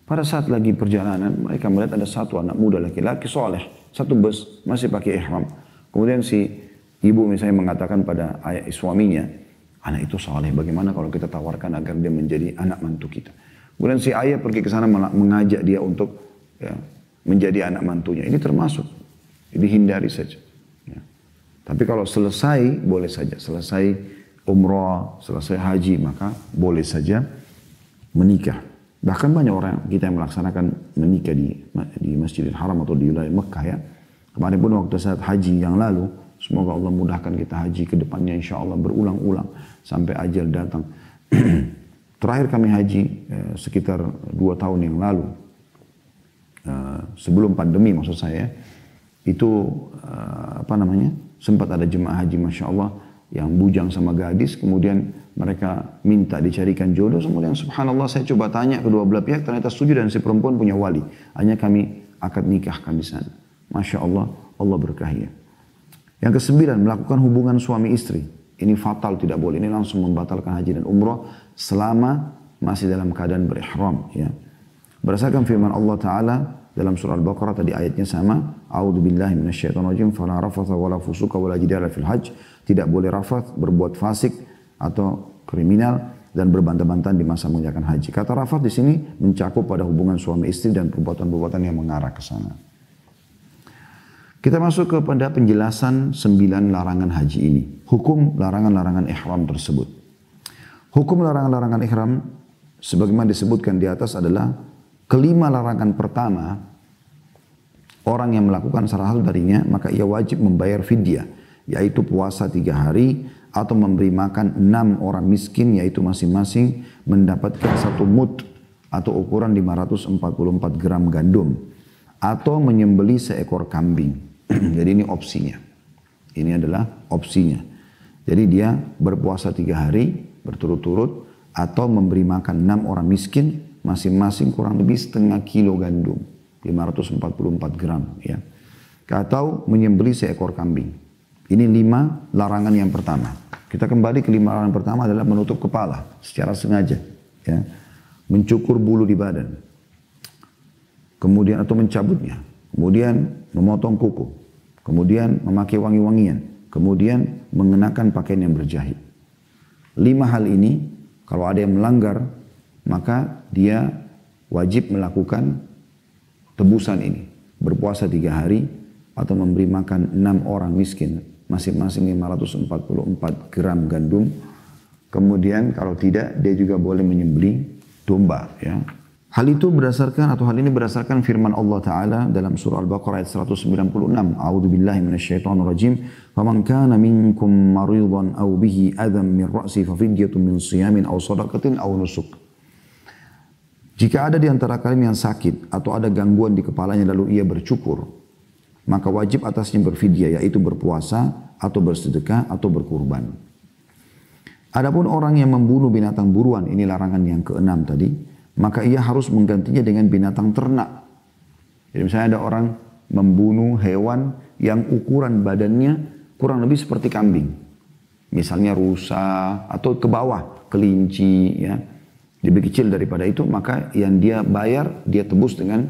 Pada saat lagi perjalanan, mereka melihat ada satu anak muda laki-laki soleh, satu bus, masih pakai ihram. Kemudian si ibu misalnya mengatakan pada ayah suaminya, anak itu soleh, bagaimana kalau kita tawarkan agar dia menjadi anak mantu kita. Kemudian si ayah pergi ke sana mengajak dia untuk ya, menjadi anak mantunya. Ini termasuk, dihindari saja. Ya. Tapi kalau selesai, boleh saja. Selesai umrah, selesai haji, maka boleh saja menikah. Bahkan banyak orang kita yang melaksanakan menikah di Masjidil Haram atau di wilayah Mekah ya. Kemarin pun waktu saat haji yang lalu, semoga Allah mudahkan kita haji ke depannya insya Allah berulang-ulang sampai ajal datang. Terakhir kami haji sekitar 2 tahun yang lalu, sebelum pandemi maksud saya, itu sempat ada jemaah haji Masya Allah yang bujang sama gadis, kemudian mereka minta dicarikan jodoh, kemudian subhanallah saya coba tanya kedua belah pihak, ternyata setuju dan si perempuan punya wali. Hanya kami akad nikahkan di sana. Masya Allah, Allah berkahi. Yang ke-9, melakukan hubungan suami istri. Ini fatal, tidak boleh. Ini langsung membatalkan haji dan umrah selama masih dalam keadaan berihram. Ya. Berdasarkan firman Allah Ta'ala dalam surah Al-Baqarah tadi ayatnya sama. A'udhu billahi minasyaitonirrajim. Fala rafatha wala fusuka wala jidala fil hajj. Tidak boleh rafath, berbuat fasik atau kriminal dan berbantah-bantahan di masa mengerjakan haji. Kata rafath di sini mencakup pada hubungan suami istri dan perbuatan-perbuatan yang mengarah ke sana. Kita masuk kepada penjelasan 9 larangan haji ini. Hukum larangan-larangan ihram tersebut. Hukum larangan-larangan ihram sebagaimana disebutkan di atas adalah kelima larangan pertama. Orang yang melakukan salah hal darinya maka ia wajib membayar fidyah, yaitu puasa 3 hari atau memberi makan 6 orang miskin, yaitu masing-masing mendapatkan 1 mud atau ukuran 544 gram gandum, atau menyembeli seekor kambing. Jadi ini opsinya. Ini adalah opsinya. Jadi dia berpuasa 3 hari berturut-turut atau memberi makan 6 orang miskin, masing-masing kurang lebih setengah kilo gandum, 544 gram ya. Atau menyembeli seekor kambing. Ini 5 larangan yang pertama. Kita kembali ke 5 larangan pertama adalah menutup kepala secara sengaja, ya, mencukur bulu di badan, kemudian atau mencabutnya, kemudian memotong kuku, kemudian memakai wangi-wangian, kemudian mengenakan pakaian yang berjahit. 5 hal ini kalau ada yang melanggar maka dia wajib melakukan tebusan ini, berpuasa 3 hari atau memberi makan 6 orang miskin, masing-masing 544 gram gandum. Kemudian kalau tidak, dia juga boleh menyembelih domba. Ya. Hal itu berdasarkan atau hal ini berdasarkan firman Allah Ta'ala dalam surah Al-Baqarah ayat 196. A'udhu billahi minasyaitonir rajim. Faman kana minkum maridan aw bihi adam min ra'si fafidyatun min siyamin aw sadaqatin aw nusuk. Jika ada di antara kalian yang sakit atau ada gangguan di kepalanya lalu ia bercukur, maka wajib atasnya berfidyah, yaitu berpuasa atau bersedekah atau berkurban. Adapun orang yang membunuh binatang buruan, ini larangan yang ke-6 tadi, maka ia harus menggantinya dengan binatang ternak. Jadi misalnya ada orang membunuh hewan yang ukuran badannya kurang lebih seperti kambing. Misalnya rusa atau ke bawah, kelinci, ya, lebih kecil daripada itu, maka yang dia bayar, dia tebus dengan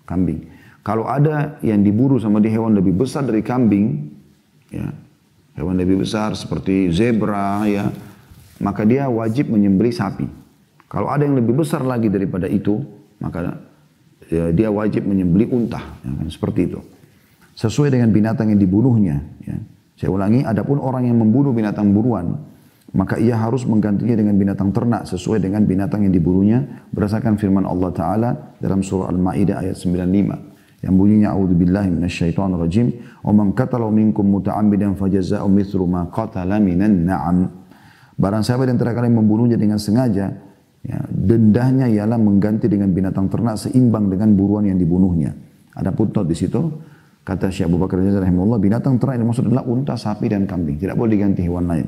kambing. Kalau ada yang diburu sama di hewan lebih besar dari kambing, ya, hewan lebih besar seperti zebra, ya, maka dia wajib menyembelih sapi. Kalau ada yang lebih besar lagi daripada itu, maka dia wajib menyembelih unta, ya kan, seperti itu. Sesuai dengan binatang yang dibunuhnya. Ya. Saya ulangi, adapun orang yang membunuh binatang buruan, maka ia harus menggantinya dengan binatang ternak sesuai dengan binatang yang dibunuhnya berdasarkan firman Allah Ta'ala dalam surah Al-Ma'idah ayat 95 yang bunyinya a'udzubillahi minasyaitonirrajim wa man qatala minkum muta'ammidan fajaza'u mithlu ma qatala minan na'am. Barang siapa di antara kalian membunuhnya dengan sengaja, ya, dendahnya ialah mengganti dengan binatang ternak seimbang dengan buruan yang dibunuhnya. Ada footnote di situ, kata Syekh Abu Bakar Al-Jazari rahimahullah, binatang ternak yang maksud adalah unta, sapi dan kambing, tidak boleh diganti hewan lain.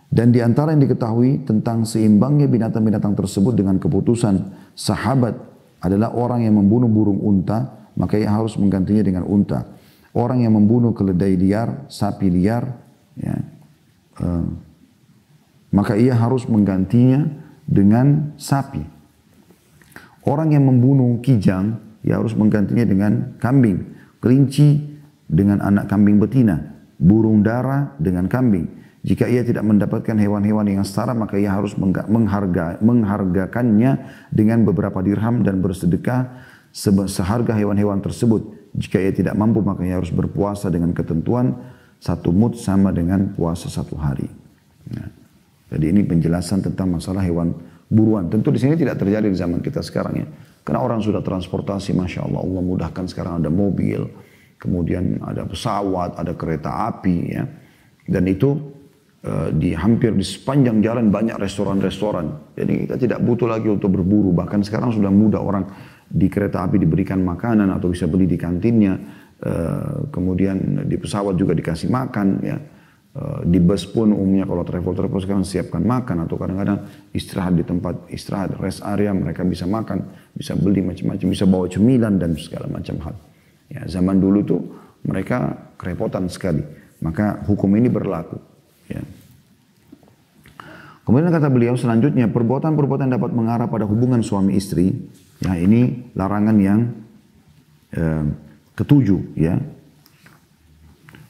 Dan di antara yang diketahui tentang seimbangnya binatang-binatang tersebut dengan keputusan sahabat adalah orang yang membunuh burung unta, maka ia harus menggantinya dengan unta. Orang yang membunuh keledai liar, sapi liar, ya, maka ia harus menggantinya dengan sapi. Orang yang membunuh kijang, ia harus menggantinya dengan kambing. Kelinci dengan anak kambing betina, burung dara dengan kambing. Jika ia tidak mendapatkan hewan-hewan yang setara, maka ia harus menghargakannya dengan beberapa dirham dan bersedekah seharga hewan-hewan tersebut. Jika ia tidak mampu, maka ia harus berpuasa dengan ketentuan 1 mud sama dengan puasa 1 hari. Nah, jadi ini penjelasan tentang masalah hewan buruan. Tentu di sini tidak terjadi di zaman kita sekarang ya. Karena orang sudah transportasi, Masya Allah, Allah mudahkan sekarang ada mobil, kemudian ada pesawat, ada kereta api ya. Dan itu hampir di sepanjang jalan banyak restoran-restoran. Jadi kita tidak butuh lagi untuk berburu. Bahkan sekarang sudah mudah orang di kereta api diberikan makanan atau bisa beli di kantinnya. Kemudian di pesawat juga dikasih makan ya. Di bus pun umumnya kalau travel sekarang siapkan makan atau kadang-kadang istirahat di tempat istirahat rest area mereka bisa makan, bisa beli macam-macam, bisa bawa cemilan dan segala macam hal. Ya, zaman dulu tuh mereka kerepotan sekali, maka hukum ini berlaku. Ya. Kemudian kata beliau selanjutnya perbuatan-perbuatan dapat mengarah pada hubungan suami istri. Ya ini larangan yang ketujuh ya.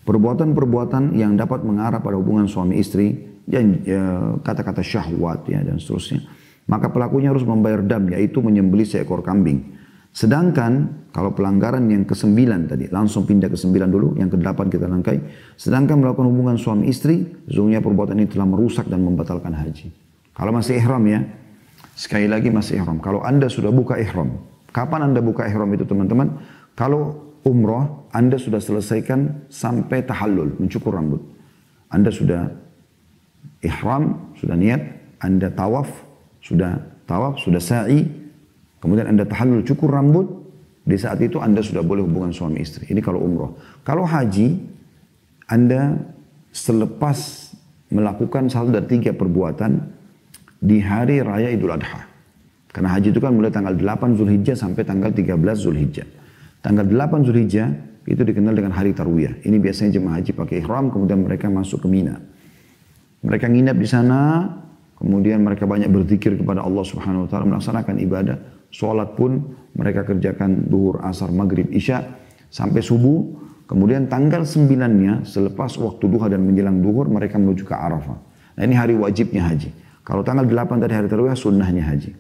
Perbuatan-perbuatan yang dapat mengarah pada hubungan suami istri, kata-kata syahwat ya dan seterusnya. Maka pelakunya harus membayar dam, yaitu menyembelih seekor kambing. Sedangkan kalau pelanggaran yang ke-9 tadi, langsung pindah ke-9 dulu, yang ke-8 kita langkai. Sedangkan melakukan hubungan suami istri, sesungguhnya perbuatan ini telah merusak dan membatalkan haji. Kalau masih ihram ya, sekali lagi masih ihram. Kalau Anda sudah buka ihram, kapan Anda buka ihram itu teman-teman? Kalau umroh, Anda sudah selesaikan sampai tahallul, mencukur rambut. Anda sudah ihram, sudah niat, Anda tawaf, sudah sa'i, kemudian Anda tahallul, cukur rambut, di saat itu Anda sudah boleh hubungan suami istri. Ini kalau umroh. Kalau haji, Anda selepas melakukan 1 dari 3 perbuatan di hari raya Idul Adha. Karena haji itu kan mulai tanggal 8 Zulhijjah sampai tanggal 13 Zulhijjah. Tanggal 8 Zulhijjah itu dikenal dengan hari Tarwiyah. Ini biasanya jemaah haji pakai ihram, kemudian mereka masuk ke Mina. Mereka nginap di sana, kemudian mereka banyak berzikir kepada Allah Subhanahu wa taala, melaksanakan ibadah. Salat pun mereka kerjakan duhur, asar, maghrib, isya sampai subuh. Kemudian tanggal 9-nya selepas waktu duha dan menjelang duhur mereka menuju ke Arafah. Nah ini hari wajibnya haji. Kalau tanggal 8 tadi hari Tarwiyah, sunnahnya haji.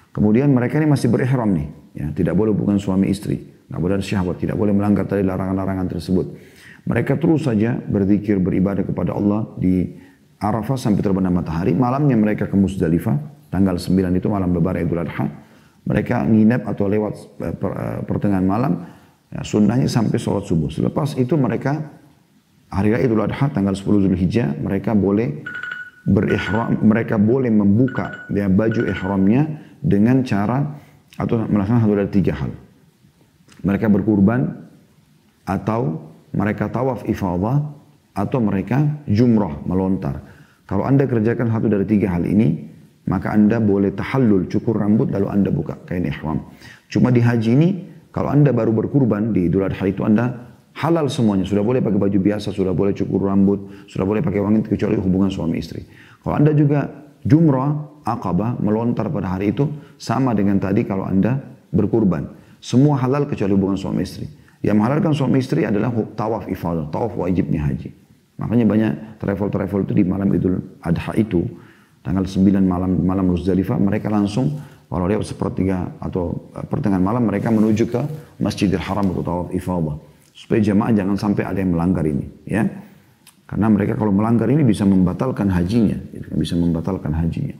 Kemudian mereka ini masih berihram nih, ya, tidak boleh hubungan suami istri. Nggak boleh ada syahwat, tidak boleh melanggar tadi larangan-larangan tersebut. Mereka terus saja berzikir, beribadah kepada Allah di Arafah sampai terbenam matahari. Malamnya mereka ke Muzdalifah, tanggal 9 itu malam lebaran Idul Adha. Mereka nginap atau lewat pertengahan malam, ya, sunnahnya sampai sholat subuh. Selepas itu mereka hari raya Idul Adha tanggal 10 Zulhijjah mereka boleh berihram, mereka boleh membuka ya, baju ihramnya dengan cara atau melaksanakan 1 dari 3 hal. Mereka berkurban, atau mereka tawaf ifadah, atau mereka jumrah, melontar. Kalau Anda kerjakan 1 dari 3 hal ini, maka Anda boleh tahallul, cukur rambut, lalu Anda buka kain ihram. Cuma di haji ini, kalau Anda baru berkurban di Idul Adha itu Anda halal semuanya. Sudah boleh pakai baju biasa, sudah boleh cukur rambut, sudah boleh pakai wangi kecuali hubungan suami istri. Kalau Anda juga jumrah, Aqabah, melontar pada hari itu, sama dengan tadi kalau Anda berkurban. Semua halal kecuali hubungan suami istri. Yang menghalalkan suami istri adalah tawaf ifadah, tawaf wajibnya haji. Makanya banyak travel itu di malam Idul Adha itu, tanggal 9 malam Muzdalifah, mereka langsung Kalau lewat sepertiga atau pertengahan malam mereka menuju ke Masjidil Haram untuk tawaf ifadah. Supaya jamaah jangan sampai ada yang melanggar ini, ya. Karena mereka kalau melanggar ini bisa membatalkan hajinya, bisa membatalkan hajinya.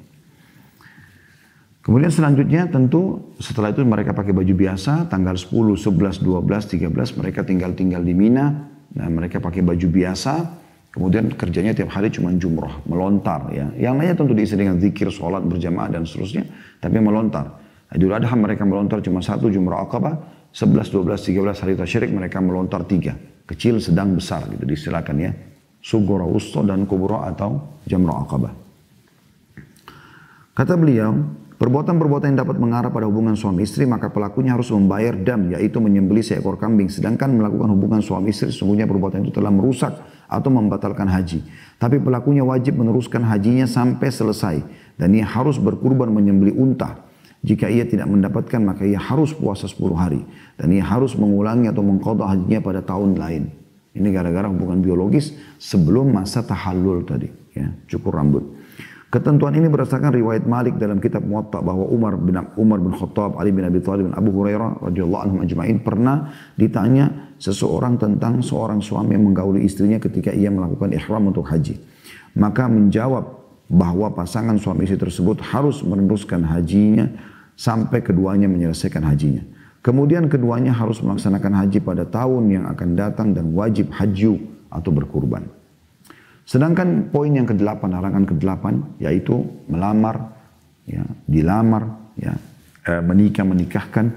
Kemudian selanjutnya tentu setelah itu mereka pakai baju biasa, tanggal 10, 11, 12, 13 mereka tinggal di Mina. Nah, mereka pakai baju biasa, kemudian kerjanya tiap hari cuma jumroh, melontar ya. Yang lainnya tentu diisi dengan zikir, sholat berjamaah dan seterusnya, tapi melontar. Idul Adha mereka melontar cuma satu jumroh Aqabah, 11, 12, 13 hari tasyrik mereka melontar 3. Kecil, sedang, besar gitu disilakan ya. Sugura, wusta dan kubra atau jamroh Aqabah. Kata beliau, perbuatan-perbuatan yang dapat mengarah pada hubungan suami istri maka pelakunya harus membayar dam, yaitu menyembelih seekor kambing. Sedangkan melakukan hubungan suami istri sesungguhnya perbuatan itu telah merusak atau membatalkan haji. Tapi pelakunya wajib meneruskan hajinya sampai selesai dan ia harus berkurban menyembelih unta. Jika ia tidak mendapatkan maka ia harus puasa 10 hari dan ia harus mengulangi atau mengqadha hajinya pada tahun lain. Ini gara-gara hubungan biologis sebelum masa tahallul tadi, ya, cukur rambut. Ketentuan ini berdasarkan riwayat Malik dalam kitab Muwatta bahwa Umar bin Khattab, Ali bin Abi Thalib dan Abu Hurairah radhiyallahu anhum ajma'in pernah ditanya seseorang tentang seorang suami yang menggauli istrinya ketika ia melakukan ihram untuk haji. Maka menjawab bahwa pasangan suami istri tersebut harus meneruskan hajinya sampai keduanya menyelesaikan hajinya. Kemudian keduanya harus melaksanakan haji pada tahun yang akan datang dan wajib haji atau berkurban. Sedangkan poin yang ke-8, larangan ke-8, yaitu melamar, ya, dilamar, ya, menikahkan.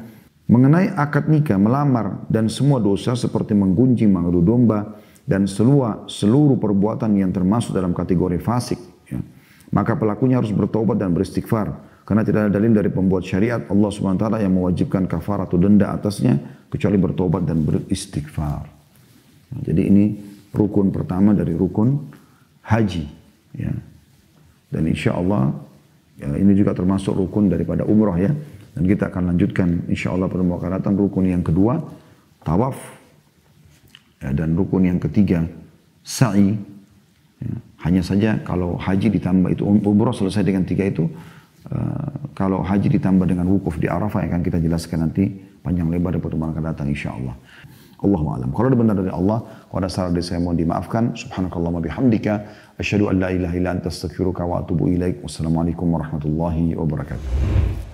Mengenai akad nikah, melamar dan semua dosa seperti menggunjing, mengadu domba dan seluruh perbuatan yang termasuk dalam kategori fasik, ya, maka pelakunya harus bertobat dan beristighfar. Karena tidak ada dalil dari pembuat syariat Allah SWT yang mewajibkan kafar atau denda atasnya kecuali bertobat dan beristighfar. Nah, jadi ini rukun pertama dari rukun haji. Ya. Dan insya Allah ya, ini juga termasuk rukun daripada umrah ya. Dan kita akan lanjutkan insya Allah pada waktu datang rukun yang kedua tawaf. Ya, dan rukun yang ketiga sa'i. Ya. Hanya saja kalau haji ditambah itu umrah selesai dengan 3 itu. Kalau haji ditambah dengan wukuf di Arafah yang akan kita jelaskan nanti panjang lebar di pertemuan akan datang insyaallah. Allahu a'lam. Kalau ada benar dari Allah, kalau ada salah dari saya mohon dimaafkan. Subhanakallahumma bihamdika asyhadu an la ilaha illa anta astaghfiruka wa atubu ilaik. Wassalamualaikum warahmatullahi wabarakatuh.